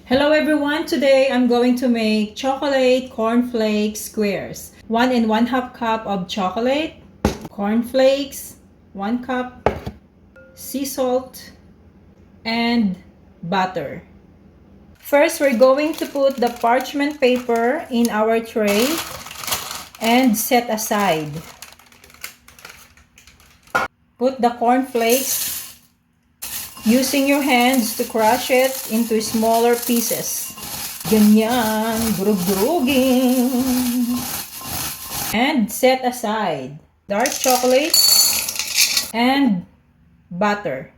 Hello everyone! Today I'm going to make chocolate cornflake squares. 1 1/2 cup of chocolate, cornflakes, 1 cup, sea salt, and butter. First, we're going to put the parchment paper in our tray and set aside. Put the cornflakes using your hands to crush it into smaller pieces. Ganyan, durug-durugin. And set aside dark chocolate and butter.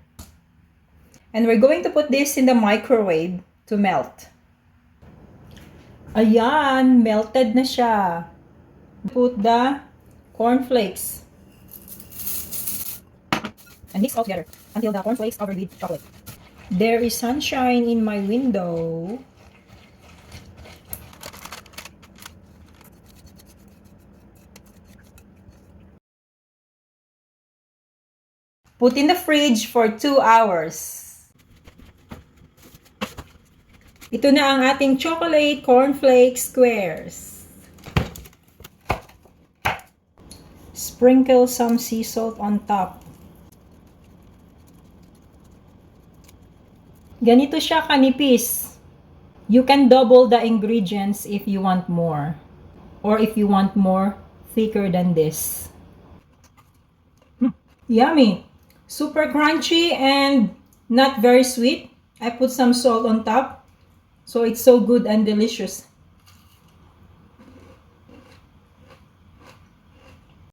And we're going to put this in the microwave to melt. Ayan, melted na siya. Put the cornflakes and mix all together until the cornflakes covered with chocolate. There is sunshine in my window. Put in the fridge for 2 hours. Ito na ang ating chocolate cornflake squares. Sprinkle some sea salt on top. Ganito siya kanipis. You can double the ingredients if you want more. Or if you want more thicker than this. Yummy! Super crunchy and not very sweet. I put some salt on top. So it's so good and delicious.